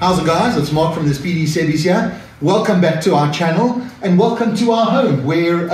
How's it, guys? It's Mark from the Speedy Sebbies here. Welcome back to our channel and welcome to our home where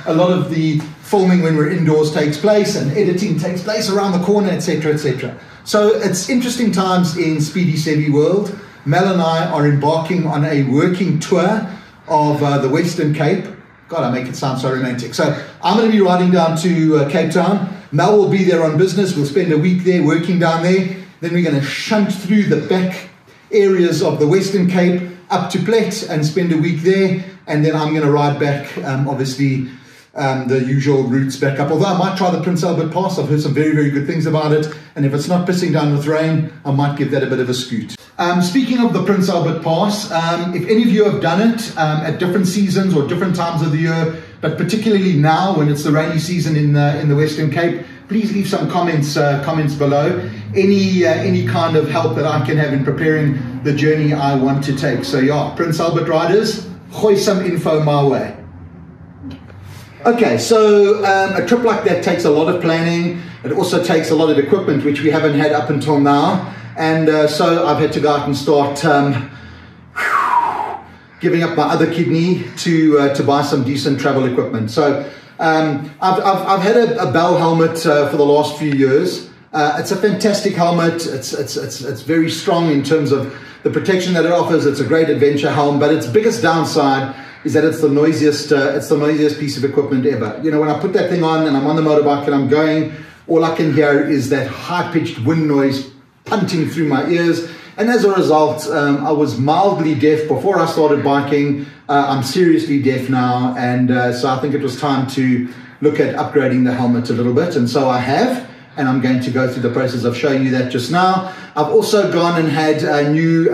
a lot of the filming when we're indoors takes place and editing takes place around the corner, etc, etc. So it's interesting times in Speedy Sebby world. Mel and I are embarking on a working tour of the Western Cape. God, I make it sound so romantic. So I'm going to be riding down to Cape Town. Mel will be there on business. We'll spend a week there working down there. Then we're going to shunt through the back areas of the Western Cape up to Plet and spend a week there. And then I'm going to ride back, obviously, the usual routes back up. Although I might try the Prince Albert Pass. I've heard some very, very good things about it. And if it's not pissing down with rain, I might give that a bit of a scoot. Speaking of the Prince Albert Pass, if any of you have done it at different seasons or different times of the year, but particularly now when it's the rainy season in the Western Cape, please leave some comments below. Any kind of help that I can have in preparing the journey I want to take. So yeah, Prince Albert riders, gooi some info my way. Okay, so a trip like that takes a lot of planning. It also takes a lot of equipment, which we haven't had up until now. And so I've had to go out and start giving up my other kidney to buy some decent travel equipment. So I've had a Bell helmet for the last few years. It's a fantastic helmet. It's very strong in terms of the protection that it offers. It's a great adventure helmet, but its biggest downside is that it's the noisiest piece of equipment ever. You know, when I put that thing on and I'm on the motorbike and I'm going, all I can hear is that high-pitched wind noise punting through my ears. And as a result, I was mildly deaf before I started biking. I'm seriously deaf now, and so I think it was time to look at upgrading the helmet a little bit, and so I have, and I'm going to go through the process of showing you that just now. I've also gone and had a new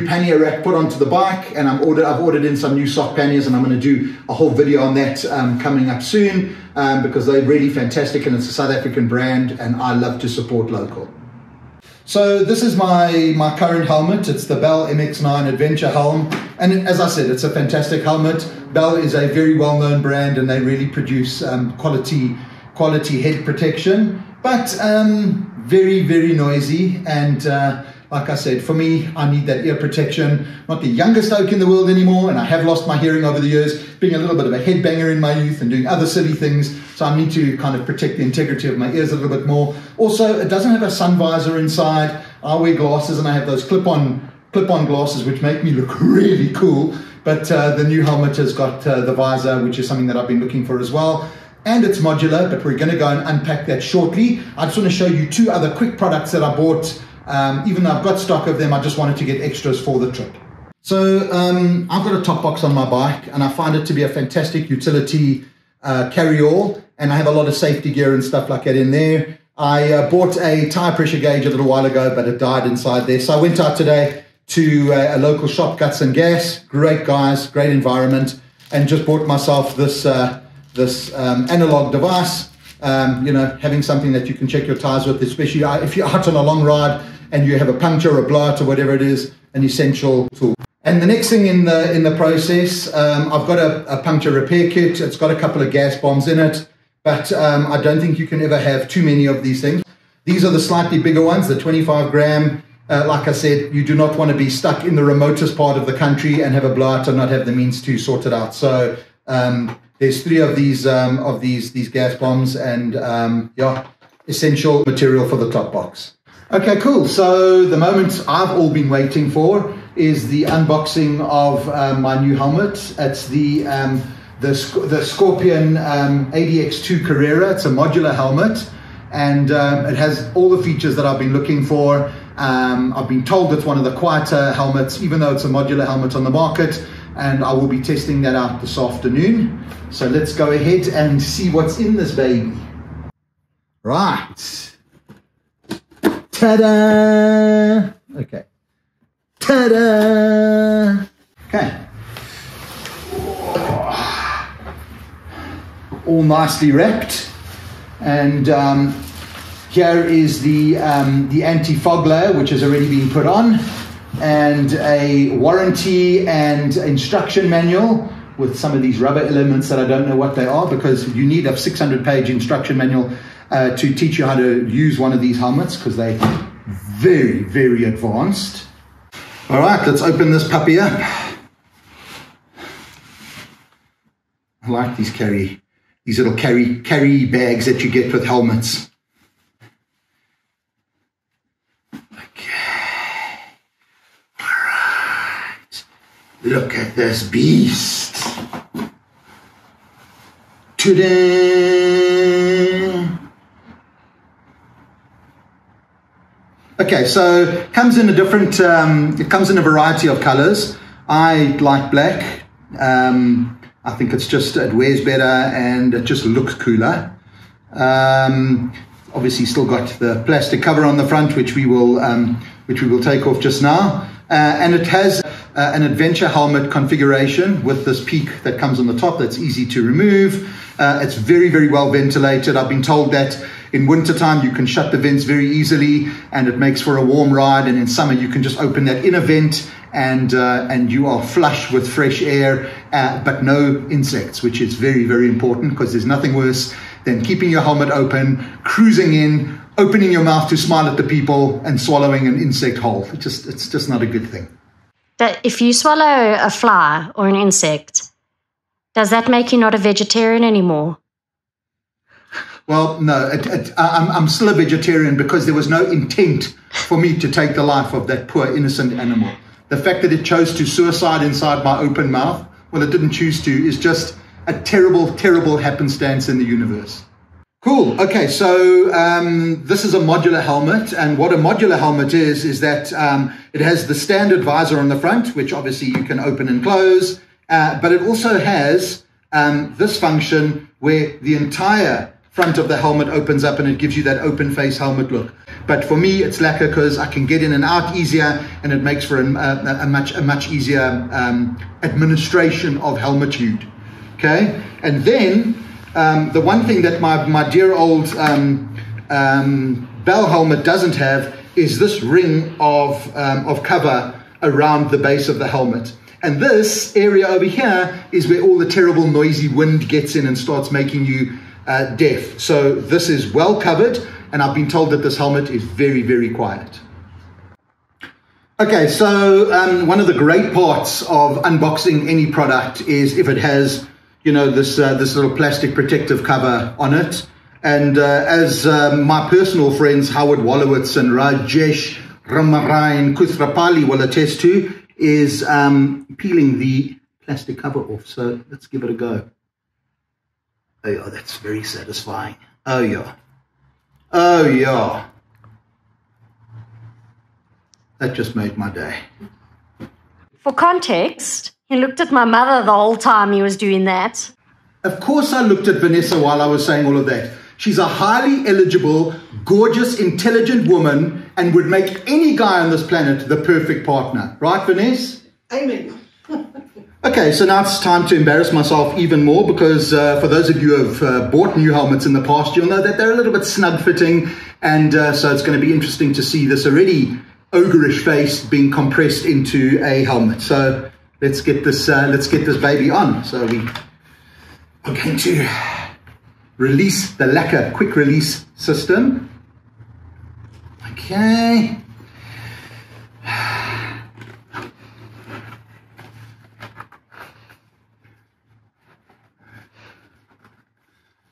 pannier rack put onto the bike, and I've ordered in some new soft panniers, and I'm going to do a whole video on that coming up soon, because they're really fantastic, and it's a South African brand, and I love to support local. So this is my current helmet. It's the Bell MX-9 Adventure Helm. And as I said, it's a fantastic helmet. Bell is a very well-known brand and they really produce quality head protection. But very, very noisy. And like I said, for me, I need that ear protection. Not the youngest oak in the world anymore, and I have lost my hearing over the years, being a little bit of a headbanger in my youth and doing other silly things. So I need to kind of protect the integrity of my ears a little bit more. Also, it doesn't have a sun visor inside. I wear glasses and I have those clip-on glasses which make me look really cool. But the new helmet has got the visor, which is something that I've been looking for as well. And it's modular, but we're going to go and unpack that shortly. I just want to show you two other quick products that I bought. Even though I've got stock of them, I just wanted to get extras for the trip. So I've got a top box on my bike, and I find it to be a fantastic utility carry-all, and I have a lot of safety gear and stuff like that in there. I bought a tire pressure gauge a little while ago, but it died inside there. So I went out today to a local shop, Guts and Gas. Great guys, great environment, and just bought myself this Analogue device. You know, having something that you can check your tires with, especially if you're out on a long ride and you have a puncture or a blowout or whatever it is, an essential tool. And the next thing in the process, I've got a puncture repair kit. It's got a couple of gas bombs in it, but I don't think you can ever have too many of these things. These are the slightly bigger ones, the 25 gram. Like I said, you do not want to be stuck in the remotest part of the country and have a blowout and not have the means to sort it out. So there's 3 of these gas bombs, and yeah, essential material for the top box. Okay, cool. So the moment I've all been waiting for is the unboxing of my new helmet. It's the Scorpion ADX2 Carrera. It's a modular helmet, and it has all the features that I've been looking for. I've been told it's one of the quieter helmets, even though it's a modular helmet on the market, and I will be testing that out this afternoon. So let's go ahead and see what's in this baby. Right. Ta-da! Okay. Ta-da! Okay. All nicely wrapped. And here is the anti-fog layer, which has already been put on, and a warranty and instruction manual with some of these rubber elements that I don't know what they are, because you need a 600-page instruction manual to teach you how to use one of these helmets, because they're very, very advanced. All right, let's open this puppy up. I like these little carry bags that you get with helmets. Okay. All right. Look at this beast. Ta-da! Okay, so it comes in a different, it comes in a variety of colors. I like black. I think it wears better and it just looks cooler. Obviously still got the plastic cover on the front, which we will take off just now. And it has an adventure helmet configuration with this peak that comes on the top that's easy to remove. It's very, very well ventilated. I've been told that in wintertime you can shut the vents very easily and it makes for a warm ride, and in summer you can just open that inner vent and you are flush with fresh air, but no insects, which is very, very important, because there's nothing worse than keeping your helmet open, cruising in, opening your mouth to smile at the people and swallowing an insect whole. It's just not a good thing. If you swallow a fly or an insect, does that make you not a vegetarian anymore? Well, no, I'm still a vegetarian because there was no intent for me to take the life of that poor innocent animal. The fact that it chose to suicide inside my open mouth, well, it didn't choose to, is just a terrible, terrible happenstance in the universe. Cool. Okay, so this is a modular helmet, and what a modular helmet is that it has the standard visor on the front, which obviously you can open and close, but it also has this function where the entire front of the helmet opens up and it gives you that open face helmet look. But for me, it's lacquer because I can get in and out easier, and it makes for a much easier administration of helmitude. Okay, and then the one thing that my dear old Bell helmet doesn't have is this ring of cover around the base of the helmet. And this area over here is where all the terrible noisy wind gets in and starts making you deaf. So this is well covered, and I've been told that this helmet is very, very quiet. Okay, so one of the great parts of unboxing any product is if it has, you know, this little plastic protective cover on it. And as my personal friends Howard Wolowitz and Rajesh Ramarayan Kuthrapali will attest to, is peeling the plastic cover off. So let's give it a go. Oh yeah, that's very satisfying. Oh yeah. Oh yeah. That just made my day. For context, he looked at my mother the whole time he was doing that. Of course I looked at Vanessa while I was saying all of that. She's a highly eligible, gorgeous, intelligent woman and would make any guy on this planet the perfect partner. Right, Vanessa? Amen. Okay, so now it's time to embarrass myself even more, because for those of you who have bought new helmets in the past, you'll know that they're a little bit snug fitting, and so it's going to be interesting to see this already ogreish face being compressed into a helmet. So let's get this baby on. So we are going to release the lacquer quick release system. Okay.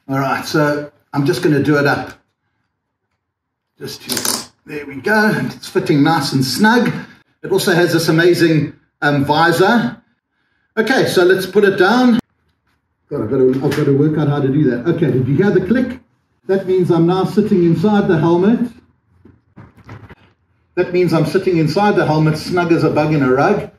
All right, so I'm just going to do it up. There we go. It's fitting nice and snug. It also has this amazing visor. Okay, so let's put it down. God, I've got to work out how to do that. Okay, did you hear the click? That means I'm now sitting inside the helmet. That means I'm sitting inside the helmet, snug as a bug in a rug.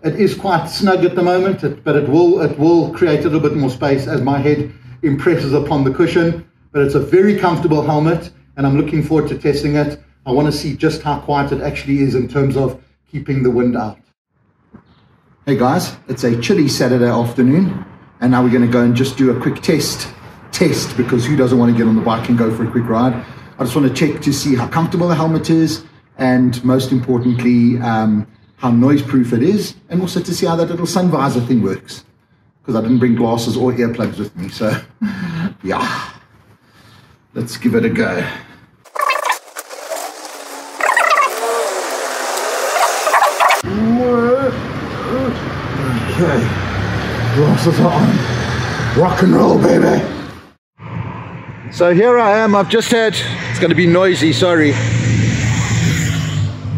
It is quite snug at the moment, but it will create a little bit more space as my head impresses upon the cushion. But it's a very comfortable helmet, and I'm looking forward to testing it. I want to see just how quiet it actually is in terms of keeping the wind out. Hey guys, it's a chilly Saturday afternoon, and now we're going to go and just do a quick test, because who doesn't want to get on the bike and go for a quick ride? I just want to check to see how comfortable the helmet is, and most importantly, how noise-proof it is, and also to see how that little sun visor thing works, because I didn't bring glasses or earplugs with me. So yeah, let's give it a go. Okay, glasses on. Rock and roll, baby. So here I am. I've just had, it's going to be noisy, sorry.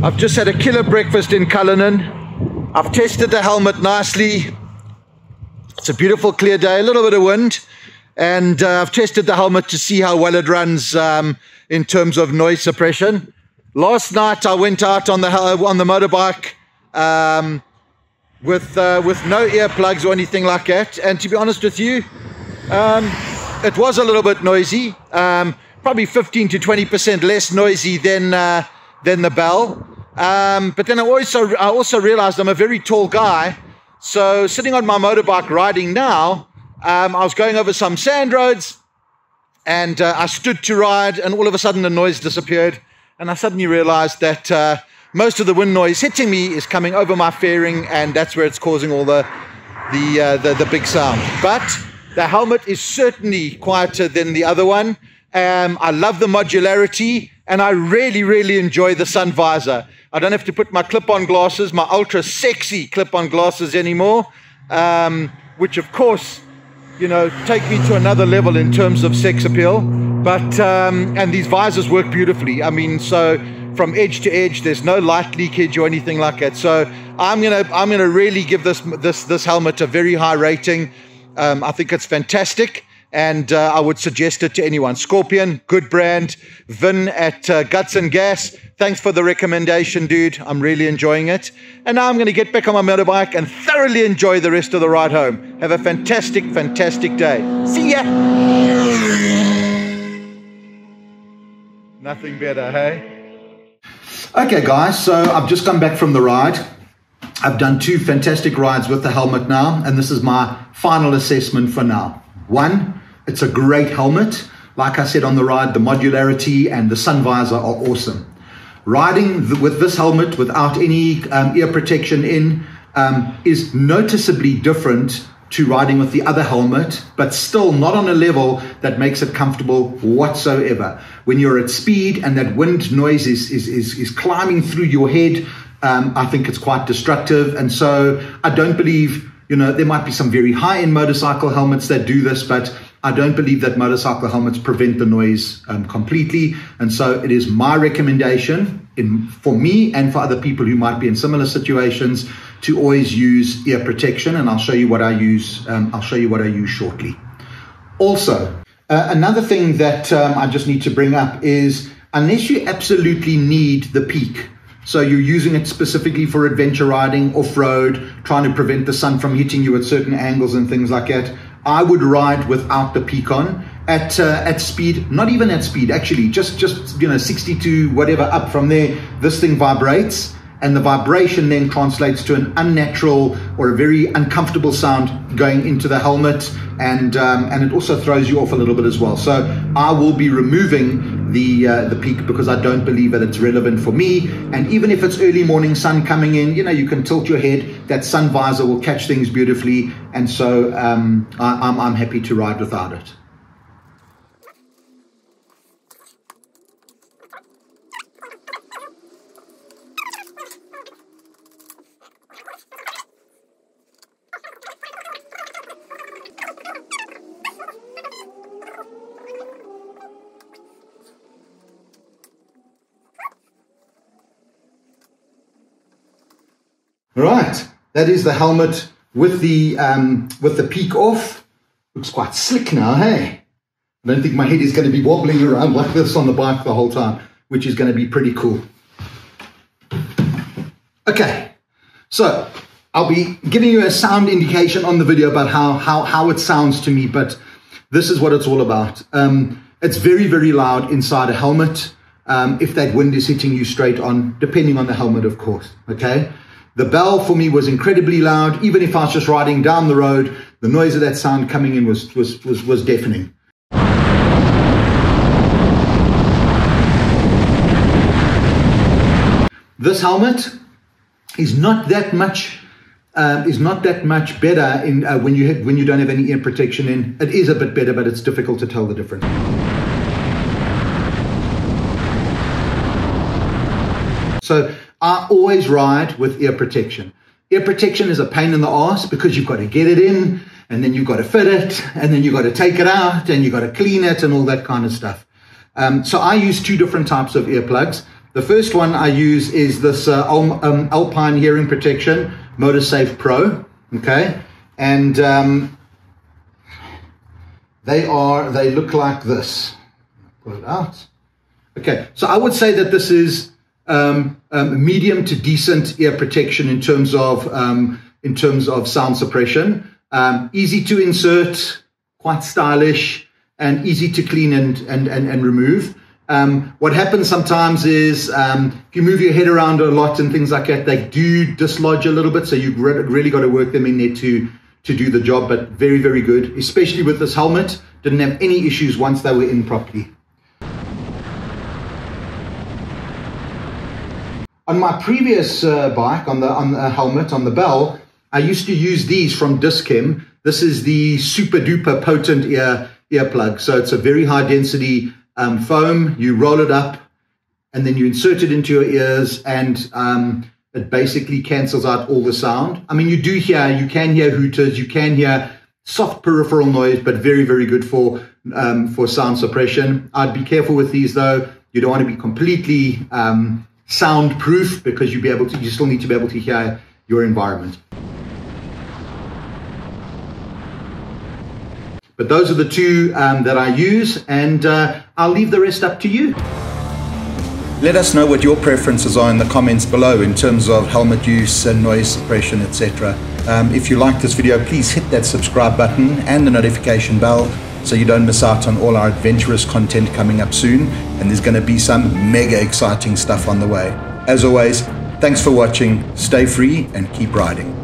I've just had a killer breakfast in Cullinan. I've tested the helmet nicely. It's a beautiful clear day, a little bit of wind. And I've tested the helmet to see how well it runs in terms of noise suppression. Last night I went out on the motorbike with no earplugs or anything like that. And to be honest with you, it was a little bit noisy, probably 15 to 20% less noisy than the bell. But then I also realized I'm a very tall guy. So sitting on my motorbike riding now, I was going over some sand roads and I stood to ride, and all of a sudden the noise disappeared. And I suddenly realized that most of the wind noise hitting me is coming over my fairing, and that's where it's causing all the big sound. But the helmet is certainly quieter than the other one. I love the modularity, and I really enjoy the sun visor. I don't have to put my clip-on glasses, my ultra sexy clip-on glasses anymore, which of course, you know, take me to another level in terms of sex appeal. But and these visors work beautifully. I mean, so from edge to edge, there's no light leakage or anything like that. So I'm gonna really give this helmet a very high rating. I think it's fantastic, and I would suggest it to anyone. Scorpion, good brand. Vin at Guts and Gas, thanks for the recommendation, dude. I'm really enjoying it. And now I'm going to get back on my motorbike and thoroughly enjoy the rest of the ride home. Have a fantastic day. See ya! Nothing better, hey? Okay, guys, so I've just come back from the ride. I've done 2 fantastic rides with the helmet now, and this is my final assessment for now. 1, it's a great helmet. Like I said on the ride, the modularity and the sun visor are awesome. Riding with this helmet without any ear protection in is noticeably different to riding with the other helmet, but still not on a level that makes it comfortable whatsoever. When you're at speed and that wind noise is climbing through your head, I think it's quite destructive. And so I don't believe, you know, there might be some very high-end motorcycle helmets that do this, but I don't believe that motorcycle helmets prevent the noise completely. And so it is my recommendation for me and for other people who might be in similar situations to always use ear protection. And I'll show you what I use. I'll show you what I use shortly. Also, another thing that I just need to bring up is, unless you absolutely need the peak, so you're using it specifically for adventure riding, off-road, trying to prevent the sun from hitting you at certain angles and things like that, I would ride without the peak on at speed, not even at speed, actually, just you know, 60 to whatever up from there. This thing vibrates, and the vibration then translates to an unnatural or a very uncomfortable sound going into the helmet, and it also throws you off a little bit as well. So I will be removing the peak because I don't believe that it's relevant for me. And even if it's early morning sun coming in, you know, you can tilt your head, that sun visor will catch things beautifully, and so I'm happy to ride without it. Right, that is the helmet with the peak off. Looks quite slick now, hey? I don't think my head is going to be wobbling around like this on the bike the whole time, which is going to be pretty cool. Okay, so I'll be giving you a sound indication on the video about how it sounds to me, but this is what it's all about. It's very loud inside a helmet if that wind is hitting you straight on, depending on the helmet, of course, okay? The bell for me was incredibly loud. Even if I was just riding down the road, the noise of that sound coming in was deafening. This helmet is not that much better in when you don't have any ear protection in. It is a bit better, but it's difficult to tell the difference. So I always ride with ear protection. Ear protection is a pain in the ass because you've got to get it in, and then you've got to fit it, and then you've got to take it out, and you've got to clean it, and all that kind of stuff. So I use two different types of earplugs. The first one I use is this Alpine Hearing Protection Motosafepro, okay? And they look like this. Pull it out. Okay, so I would say that this is medium to decent ear protection in terms of sound suppression. Easy to insert, quite stylish, and easy to clean and remove. What happens sometimes is if you move your head around a lot and things like that, they do dislodge a little bit, so you've really got to work them in there to do the job, but very, very good, especially with this helmet. Didn't have any issues once they were in properly. On my previous bike, on the helmet, on the bell, I used to use these from Dischem. This is the super duper potent earplug. So it's a very high density foam. You roll it up and then you insert it into your ears, and it basically cancels out all the sound. I mean, you can hear hooters, you can hear soft peripheral noise, but very, very good for sound suppression. I'd be careful with these though. You don't want to be completely soundproof, because you still need to be able to hear your environment. But those are the two that I use, and I'll leave the rest up to you. Let us know what your preferences are in the comments below in terms of helmet use and noise suppression, etc. If you like this video, please hit that subscribe button and the notification bell so you don't miss out on all our adventurous content coming up soon, and there's going to be some mega exciting stuff on the way. As always, thanks for watching, stay free and keep riding.